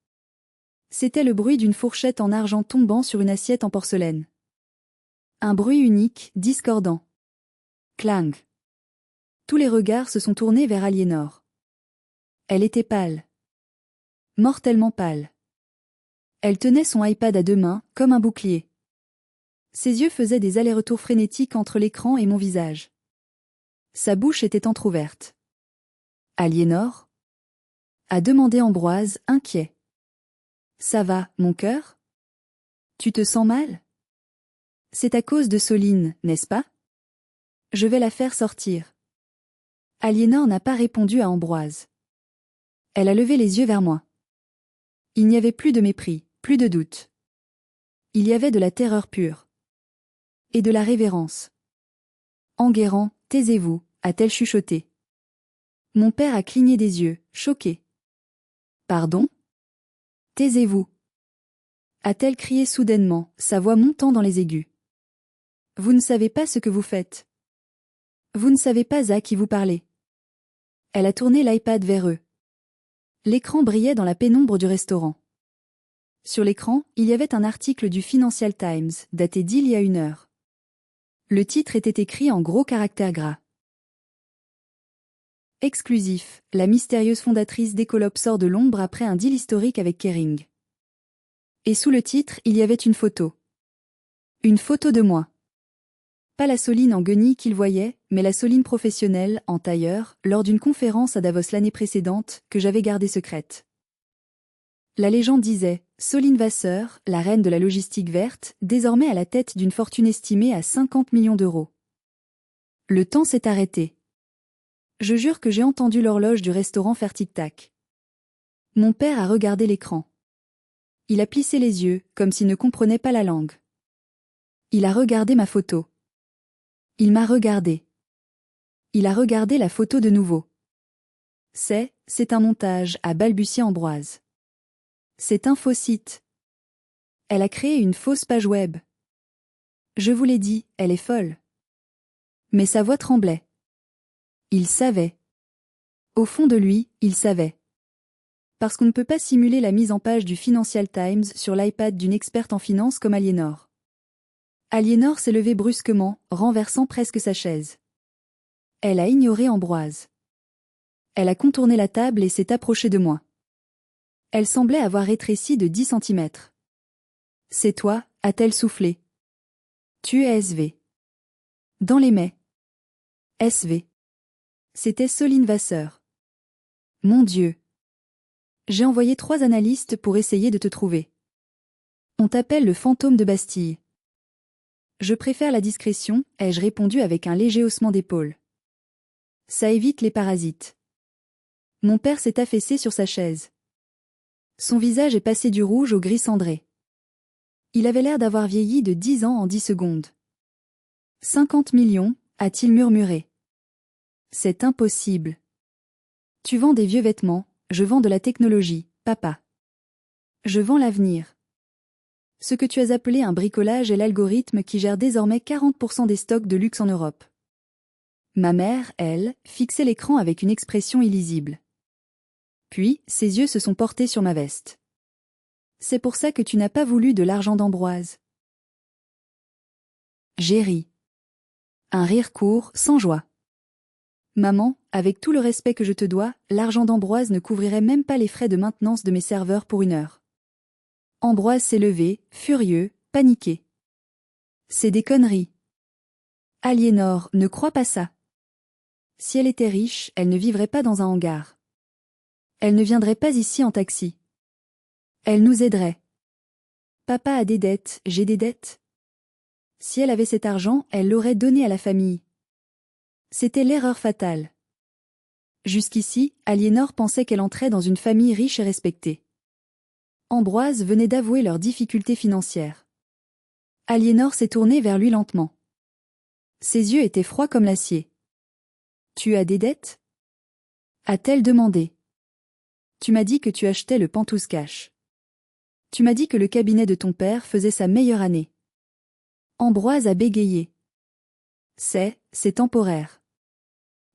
C'était le bruit d'une fourchette en argent tombant sur une assiette en porcelaine. Un bruit unique, discordant. Clang. Tous les regards se sont tournés vers Aliénor. Elle était pâle. Mortellement pâle. Elle tenait son iPad à deux mains, comme un bouclier. Ses yeux faisaient des allers-retours frénétiques entre l'écran et mon visage. Sa bouche était entr'ouverte. « Aliénor ?» a demandé Ambroise, inquiet. « Ça va, mon cœur? Tu te sens mal? C'est à cause de Soline, n'est-ce pas? Je vais la faire sortir. » Aliénor n'a pas répondu à Ambroise. Elle a levé les yeux vers moi. Il n'y avait plus de mépris, plus de doute. Il y avait de la terreur pure. Et de la révérence. « Enguerrand, taisez-vous, a-t-elle chuchoté. Mon père a cligné des yeux, choqué. « Pardon? Taisez-vous. » a-t-elle crié soudainement, sa voix montant dans les aigus. Vous ne savez pas ce que vous faites. Vous ne savez pas à qui vous parlez. Elle a tourné l'iPad vers eux. L'écran brillait dans la pénombre du restaurant. Sur l'écran, il y avait un article du Financial Times, daté d'il y a 1 heure. Le titre était écrit en gros caractères gras. Exclusif, la mystérieuse fondatrice d'Ecolop sort de l'ombre après un deal historique avec Kering. Et sous le titre, il y avait une photo. Une photo de moi. Pas la Soline en guenille qu'il voyait, mais la Soline professionnelle, en tailleur, lors d'une conférence à Davos l'année précédente, que j'avais gardée secrète. La légende disait, Soline Vasseur, la reine de la logistique verte, désormais à la tête d'une fortune estimée à 50 millions d'euros. Le temps s'est arrêté. Je jure que j'ai entendu l'horloge du restaurant faire tic-tac. Mon père a regardé l'écran. Il a plissé les yeux, comme s'il ne comprenait pas la langue. Il a regardé ma photo. Il m'a regardé. Il a regardé la photo de nouveau. C'est un montage, a balbutié Ambroise. C'est un faux site. Elle a créé une fausse page web. Je vous l'ai dit, elle est folle. Mais sa voix tremblait. Il savait. Au fond de lui, il savait. Parce qu'on ne peut pas simuler la mise en page du Financial Times sur l'iPad d'une experte en finance comme Aliénor. Aliénor s'est levée brusquement, renversant presque sa chaise. Elle a ignoré Ambroise. Elle a contourné la table et s'est approchée de moi. Elle semblait avoir rétréci de 10 centimètres. C'est toi, a-t-elle soufflé. Tu es SV. Dans les mets. SV. C'était Soline Vasseur. Mon Dieu. J'ai envoyé 3 analystes pour essayer de te trouver. On t'appelle le fantôme de Bastille. Je préfère la discrétion, ai-je répondu avec un léger haussement d'épaule. Ça évite les parasites. Mon père s'est affaissé sur sa chaise. Son visage est passé du rouge au gris cendré. Il avait l'air d'avoir vieilli de 10 ans en 10 secondes. 50 millions, a-t-il murmuré. C'est impossible. Tu vends des vieux vêtements, je vends de la technologie, papa. Je vends l'avenir. Ce que tu as appelé un bricolage est l'algorithme qui gère désormais 40% des stocks de luxe en Europe. Ma mère, elle, fixait l'écran avec une expression illisible. Puis, ses yeux se sont portés sur ma veste. C'est pour ça que tu n'as pas voulu de l'argent d'Ambroise. J'ai ri. Un rire court, sans joie. Maman, avec tout le respect que je te dois, l'argent d'Ambroise ne couvrirait même pas les frais de maintenance de mes serveurs pour 1 heure. Ambroise s'est levé, furieux, paniqué. C'est des conneries. Aliénor, ne crois pas ça. Si elle était riche, elle ne vivrait pas dans un hangar. Elle ne viendrait pas ici en taxi. Elle nous aiderait. Papa a des dettes, j'ai des dettes. Si elle avait cet argent, elle l'aurait donné à la famille. C'était l'erreur fatale. Jusqu'ici, Aliénor pensait qu'elle entrait dans une famille riche et respectée. Ambroise venait d'avouer leurs difficultés financières. Aliénor s'est tournée vers lui lentement. Ses yeux étaient froids comme l'acier. Tu as des dettes? A-t-elle demandé. Tu m'as dit que tu achetais le Pantouse Cash. Tu m'as dit que le cabinet de ton père faisait sa meilleure année. Ambroise a bégayé. C'est temporaire.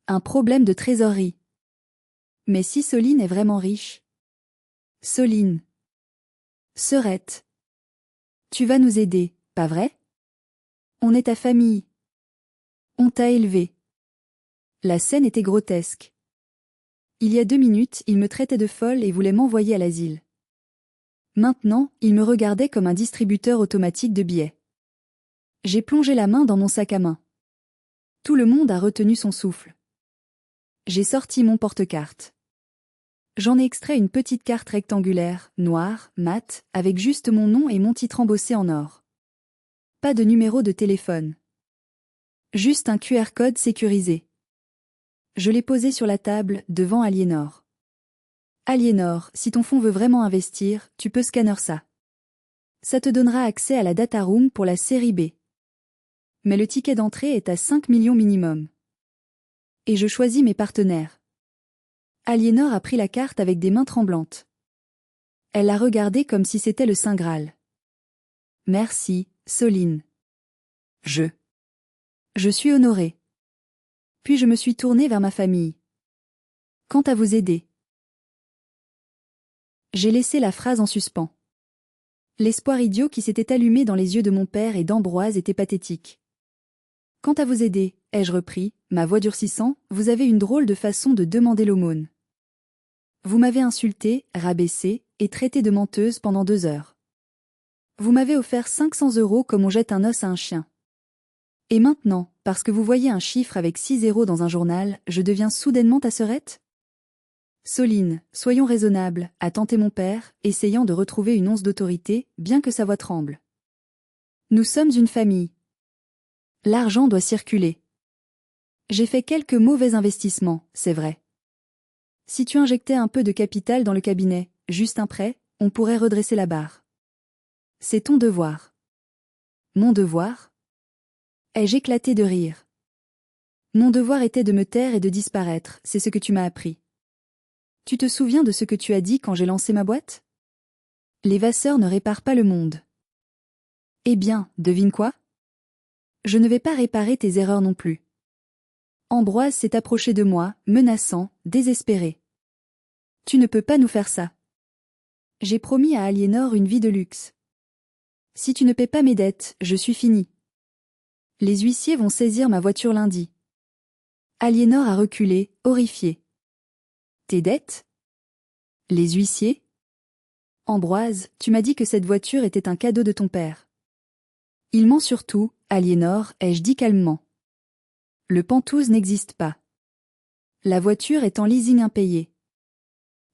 Un problème de trésorerie. Mais si Soline est vraiment riche? Soline. Serette. Tu vas nous aider, pas vrai? On est ta famille. On t'a élevé. La scène était grotesque. Il y a 2 minutes, il me traitait de folle et voulait m'envoyer à l'asile. Maintenant, il me regardait comme un distributeur automatique de billets. J'ai plongé la main dans mon sac à main. Tout le monde a retenu son souffle. J'ai sorti mon porte-carte. J'en ai extrait une petite carte rectangulaire, noire, mate, avec juste mon nom et mon titre embossé en or. Pas de numéro de téléphone. Juste un QR code sécurisé. Je l'ai posé sur la table, devant Aliénor. Aliénor, si ton fonds veut vraiment investir, tu peux scanner ça. Ça te donnera accès à la data room pour la série B. Mais le ticket d'entrée est à 5 millions minimum. Et je choisis mes partenaires. Aliénor a pris la carte avec des mains tremblantes. Elle l'a regardée comme si c'était le Saint Graal. Merci, Soline. Je suis honorée. Puis je me suis tournée vers ma famille. Quant à vous aider. J'ai laissé la phrase en suspens. L'espoir idiot qui s'était allumé dans les yeux de mon père et d'Ambroise était pathétique. Quant à vous aider, ai-je repris, ma voix durcissant, vous avez une drôle de façon de demander l'aumône. Vous m'avez insultée, rabaissée, et traitée de menteuse pendant 2 heures. Vous m'avez offert 500 € comme on jette un os à un chien. Et maintenant, parce que vous voyez un chiffre avec 6 zéros dans un journal, je deviens soudainement ta sœurette? Soline, soyons raisonnables, a tenté mon père, essayant de retrouver une once d'autorité, bien que sa voix tremble. Nous sommes une famille. L'argent doit circuler. J'ai fait quelques mauvais investissements, c'est vrai. Si tu injectais un peu de capital dans le cabinet, juste un prêt, on pourrait redresser la barre. C'est ton devoir. Mon devoir? Ai-je éclaté de rire. Mon devoir était de me taire et de disparaître, c'est ce que tu m'as appris. Tu te souviens de ce que tu as dit quand j'ai lancé ma boîte? Les Vasseur ne réparent pas le monde. Eh bien, devine quoi? Je ne vais pas réparer tes erreurs non plus. Ambroise s'est approché de moi, menaçant, désespéré. Tu ne peux pas nous faire ça. J'ai promis à Aliénor une vie de luxe. Si tu ne paies pas mes dettes, je suis fini. Les huissiers vont saisir ma voiture lundi. Aliénor a reculé, horrifié. Tes dettes? Les huissiers? Ambroise, tu m'as dit que cette voiture était un cadeau de ton père. Il ment surtout, Aliénor, ai-je dit calmement. Le Penthouse n'existe pas. La voiture est en leasing impayé.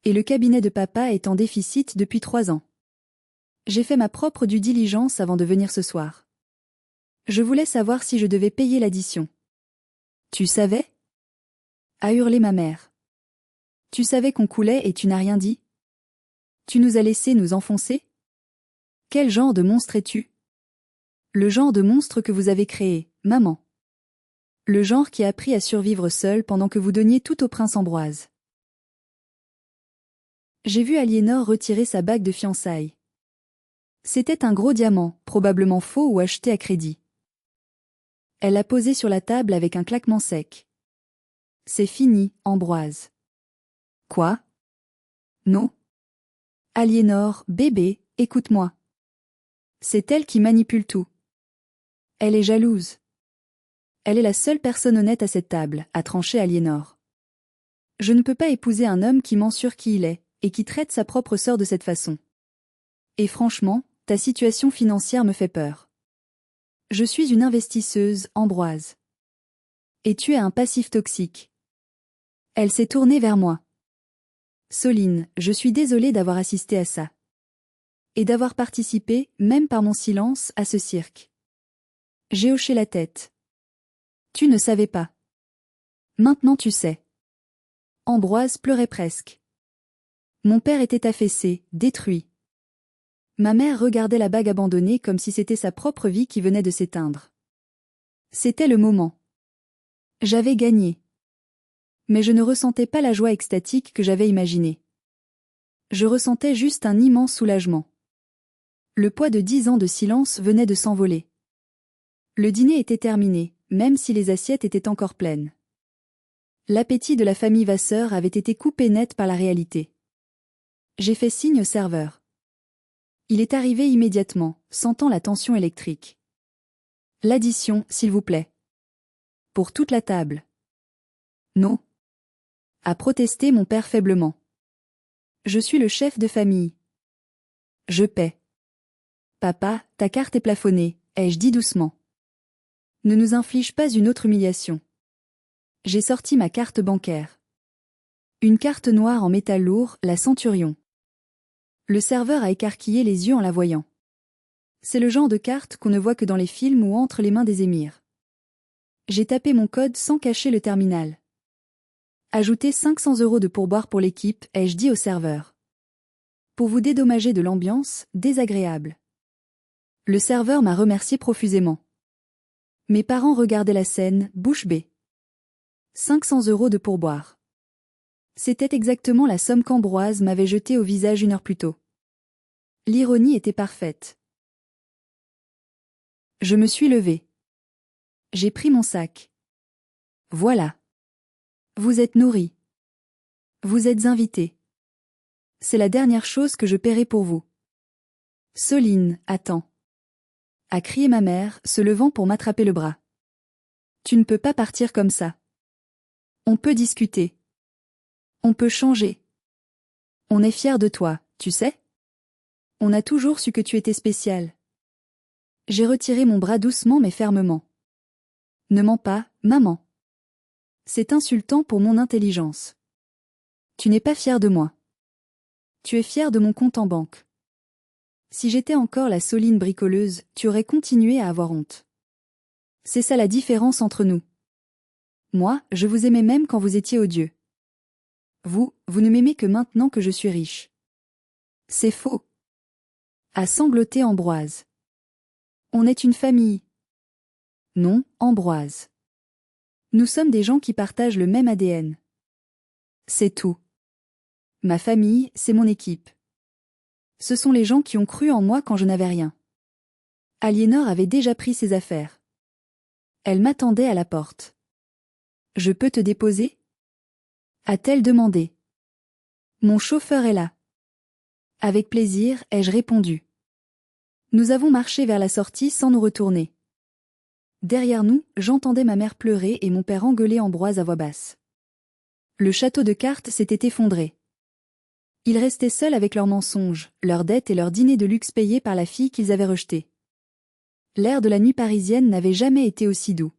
Et le cabinet de papa est en déficit depuis 3 ans. J'ai fait ma propre due diligence avant de venir ce soir. Je voulais savoir si je devais payer l'addition. Tu savais? A hurlé ma mère. Tu savais qu'on coulait et tu n'as rien dit? Tu nous as laissés nous enfoncer? Quel genre de monstre es-tu? Le genre de monstre que vous avez créé, maman. Le genre qui a appris à survivre seul pendant que vous donniez tout au prince Ambroise. J'ai vu Aliénor retirer sa bague de fiançailles. C'était un gros diamant, probablement faux ou acheté à crédit. Elle l'a posé sur la table avec un claquement sec. C'est fini, Ambroise. Quoi? Non. Aliénor, bébé, écoute-moi. C'est elle qui manipule tout. Elle est jalouse. Elle est la seule personne honnête à cette table, a tranché Aliénor. Je ne peux pas épouser un homme qui ment sur qui il est, et qui traite sa propre sœur de cette façon. Et franchement, ta situation financière me fait peur. Je suis une investisseuse, Ambroise. Et tu es un passif toxique. Elle s'est tournée vers moi. Soline, je suis désolée d'avoir assisté à ça. Et d'avoir participé, même par mon silence, à ce cirque. J'ai hoché la tête. Tu ne savais pas. Maintenant tu sais. Ambroise pleurait presque. Mon père était affaissé, détruit. Ma mère regardait la bague abandonnée comme si c'était sa propre vie qui venait de s'éteindre. C'était le moment. J'avais gagné. Mais je ne ressentais pas la joie extatique que j'avais imaginée. Je ressentais juste un immense soulagement. Le poids de 10 ans de silence venait de s'envoler. Le dîner était terminé, même si les assiettes étaient encore pleines. L'appétit de la famille Vasseur avait été coupé net par la réalité. J'ai fait signe au serveur. Il est arrivé immédiatement, sentant la tension électrique. L'addition, s'il vous plaît. Pour toute la table. Non. A protesté mon père faiblement. Je suis le chef de famille. Je paie. Papa, ta carte est plafonnée, ai-je dit doucement. Ne nous inflige pas une autre humiliation. J'ai sorti ma carte bancaire. Une carte noire en métal lourd, la Centurion. Le serveur a écarquillé les yeux en la voyant. C'est le genre de carte qu'on ne voit que dans les films ou entre les mains des émirs. J'ai tapé mon code sans cacher le terminal. Ajoutez 500 € de pourboire pour l'équipe, ai-je dit au serveur. Pour vous dédommager de l'ambiance, désagréable. Le serveur m'a remercié profusément. Mes parents regardaient la scène, bouche bée. 500 € de pourboire. C'était exactement la somme qu'Ambroise m'avait jetée au visage 1 heure plus tôt. L'ironie était parfaite. Je me suis levée. J'ai pris mon sac. Voilà. Vous êtes nourris. Vous êtes invités. C'est la dernière chose que je paierai pour vous. Soline, attends. A crié ma mère, se levant pour m'attraper le bras. Tu ne peux pas partir comme ça. On peut discuter. On peut changer. On est fiers de toi, tu sais? On a toujours su que tu étais spécial. J'ai retiré mon bras doucement mais fermement. Ne mens pas, maman. C'est insultant pour mon intelligence. Tu n'es pas fier de moi. Tu es fier de mon compte en banque. Si j'étais encore la Soline bricoleuse, tu aurais continué à avoir honte. C'est ça la différence entre nous. Moi, je vous aimais même quand vous étiez odieux. Vous ne m'aimez que maintenant que je suis riche. C'est faux. A sangloté Ambroise. On est une famille. Non, Ambroise. Nous sommes des gens qui partagent le même ADN. C'est tout. Ma famille, c'est mon équipe. Ce sont les gens qui ont cru en moi quand je n'avais rien. Aliénor avait déjà pris ses affaires. Elle m'attendait à la porte. Je peux te déposer? A-t-elle demandé. Mon chauffeur est là. Avec plaisir, ai-je répondu. Nous avons marché vers la sortie sans nous retourner. Derrière nous, j'entendais ma mère pleurer et mon père engueuler Ambroise à voix basse. Le château de cartes s'était effondré. Ils restaient seuls avec leurs mensonges, leurs dettes et leurs dîners de luxe payés par la fille qu'ils avaient rejetée. L'air de la nuit parisienne n'avait jamais été aussi doux.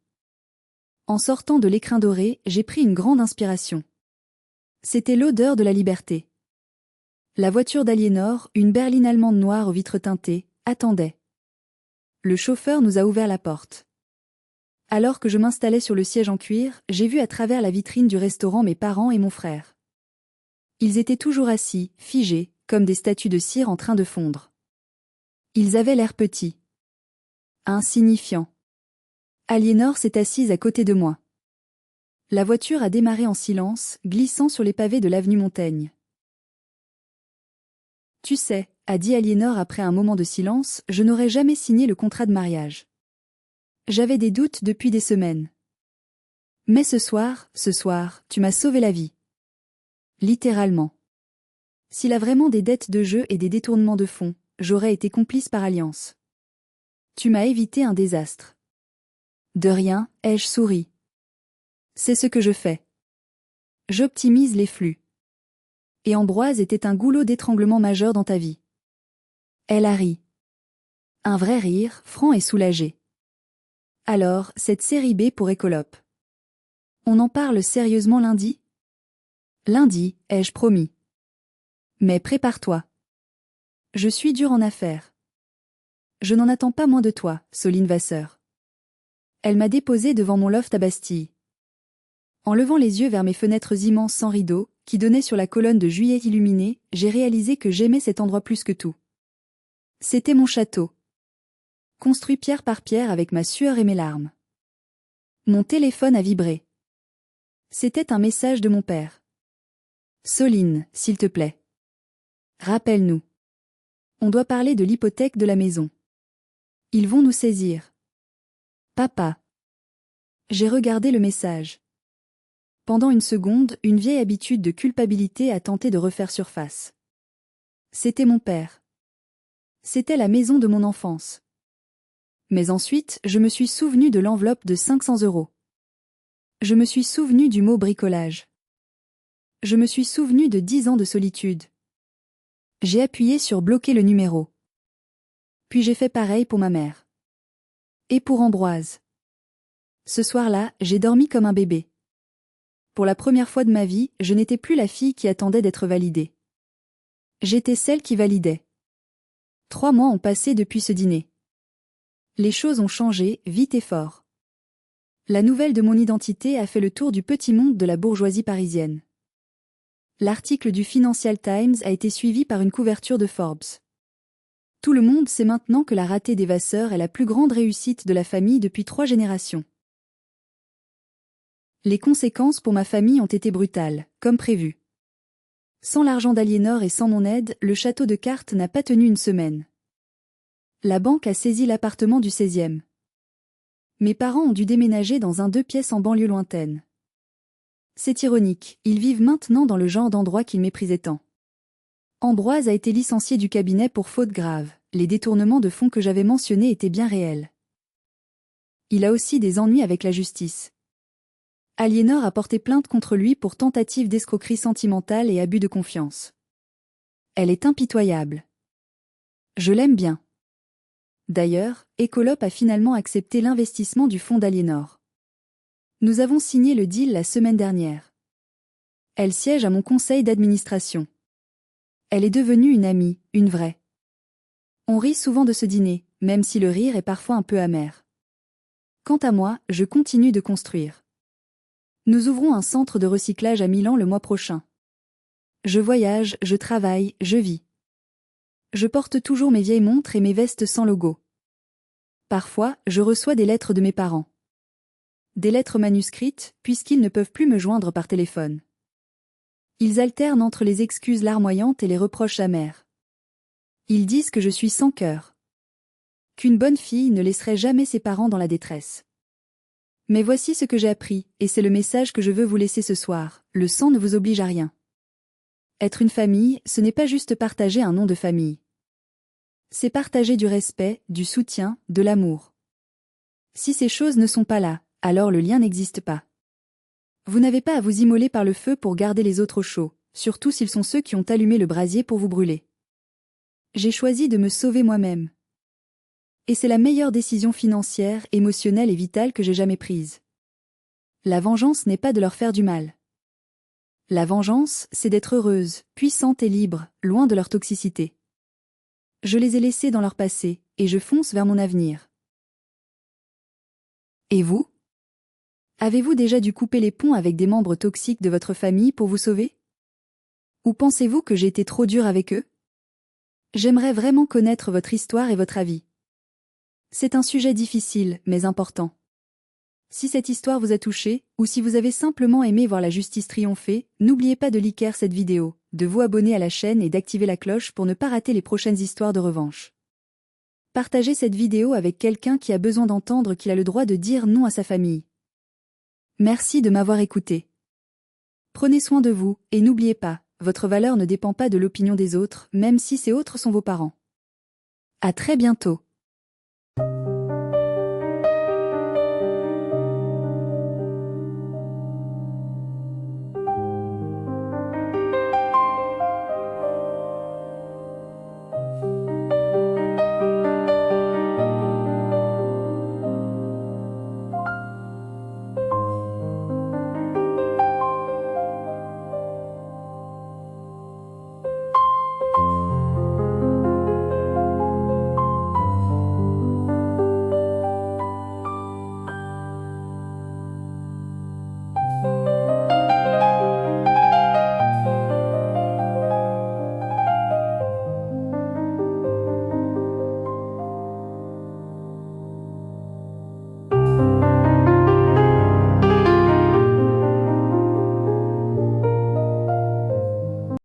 En sortant de l'écrin doré, j'ai pris une grande inspiration. C'était l'odeur de la liberté. La voiture d'Aliénor, une berline allemande noire aux vitres teintées, attendait. Le chauffeur nous a ouvert la porte. Alors que je m'installais sur le siège en cuir, j'ai vu à travers la vitrine du restaurant mes parents et mon frère. Ils étaient toujours assis, figés, comme des statues de cire en train de fondre. Ils avaient l'air petits. Insignifiants. Aliénor s'est assise à côté de moi. La voiture a démarré en silence, glissant sur les pavés de l'avenue Montaigne. Tu sais, a dit Aliénor après un moment de silence, je n'aurais jamais signé le contrat de mariage. J'avais des doutes depuis des semaines. Mais ce soir, tu m'as sauvé la vie. Littéralement. S'il a vraiment des dettes de jeu et des détournements de fonds, j'aurais été complice par alliance. Tu m'as évité un désastre. De rien, ai-je souri. C'est ce que je fais. J'optimise les flux. Et Ambroise était un goulot d'étranglement majeur dans ta vie. Elle a ri. Un vrai rire, franc et soulagé. Alors, cette série B pour Écolope. On en parle sérieusement lundi? Lundi, ai-je promis. Mais prépare-toi. Je suis dur en affaires. Je n'en attends pas moins de toi, Soline Vasseur. Elle m'a déposé devant mon loft à Bastille. En levant les yeux vers mes fenêtres immenses sans rideaux, qui donnaient sur la colonne de juillet illuminée, j'ai réalisé que j'aimais cet endroit plus que tout. C'était mon château. Construit pierre par pierre avec ma sueur et mes larmes. Mon téléphone a vibré. C'était un message de mon père. Soline, s'il te plaît. Rappelle-nous. On doit parler de l'hypothèque de la maison. Ils vont nous saisir. Papa. J'ai regardé le message. Pendant une seconde, une vieille habitude de culpabilité a tenté de refaire surface. C'était mon père. C'était la maison de mon enfance. Mais ensuite, je me suis souvenu de l'enveloppe de 500 €. Je me suis souvenu du mot bricolage. Je me suis souvenu de 10 ans de solitude. J'ai appuyé sur bloquer le numéro. Puis j'ai fait pareil pour ma mère. Et pour Ambroise. Ce soir-là, j'ai dormi comme un bébé. Pour la première fois de ma vie, je n'étais plus la fille qui attendait d'être validée. J'étais celle qui validait. 3 mois ont passé depuis ce dîner. Les choses ont changé, vite et fort. La nouvelle de mon identité a fait le tour du petit monde de la bourgeoisie parisienne. L'article du Financial Times a été suivi par une couverture de Forbes. Tout le monde sait maintenant que la ratée des Vasseur est la plus grande réussite de la famille depuis 3 générations. Les conséquences pour ma famille ont été brutales, comme prévu. Sans l'argent d'Aliénor et sans mon aide, le château de cartes n'a pas tenu une semaine. La banque a saisi l'appartement du 16e. Mes parents ont dû déménager dans un 2 pièces en banlieue lointaine. C'est ironique, ils vivent maintenant dans le genre d'endroit qu'ils méprisaient tant. Ambroise a été licencié du cabinet pour faute grave, les détournements de fonds que j'avais mentionnés étaient bien réels. Il a aussi des ennuis avec la justice. Aliénor a porté plainte contre lui pour tentative d'escroquerie sentimentale et abus de confiance. Elle est impitoyable. Je l'aime bien. D'ailleurs, Écolope a finalement accepté l'investissement du fonds d'Aliénor. Nous avons signé le deal la semaine dernière. Elle siège à mon conseil d'administration. Elle est devenue une amie, une vraie. On rit souvent de ce dîner, même si le rire est parfois un peu amer. Quant à moi, je continue de construire. Nous ouvrons un centre de recyclage à Milan le mois prochain. Je voyage, je travaille, je vis. Je porte toujours mes vieilles montres et mes vestes sans logo. Parfois, je reçois des lettres de mes parents. Des lettres manuscrites, puisqu'ils ne peuvent plus me joindre par téléphone. Ils alternent entre les excuses larmoyantes et les reproches amers. Ils disent que je suis sans cœur. Qu'une bonne fille ne laisserait jamais ses parents dans la détresse. Mais voici ce que j'ai appris, et c'est le message que je veux vous laisser ce soir, le sang ne vous oblige à rien. Être une famille, ce n'est pas juste partager un nom de famille. C'est partager du respect, du soutien, de l'amour. Si ces choses ne sont pas là, alors le lien n'existe pas. Vous n'avez pas à vous immoler par le feu pour garder les autres au chaud, surtout s'ils sont ceux qui ont allumé le brasier pour vous brûler. J'ai choisi de me sauver moi-même. Et c'est la meilleure décision financière, émotionnelle et vitale que j'ai jamais prise. La vengeance n'est pas de leur faire du mal. La vengeance, c'est d'être heureuse, puissante et libre, loin de leur toxicité. Je les ai laissés dans leur passé, et je fonce vers mon avenir. Et vous? Avez-vous déjà dû couper les ponts avec des membres toxiques de votre famille pour vous sauver? Ou pensez-vous que j'ai été trop dur avec eux? J'aimerais vraiment connaître votre histoire et votre avis. C'est un sujet difficile, mais important. Si cette histoire vous a touché, ou si vous avez simplement aimé voir la justice triompher, n'oubliez pas de liker cette vidéo, de vous abonner à la chaîne et d'activer la cloche pour ne pas rater les prochaines histoires de revanche. Partagez cette vidéo avec quelqu'un qui a besoin d'entendre qu'il a le droit de dire non à sa famille. Merci de m'avoir écouté. Prenez soin de vous, et n'oubliez pas, votre valeur ne dépend pas de l'opinion des autres, même si ces autres sont vos parents. À très bientôt.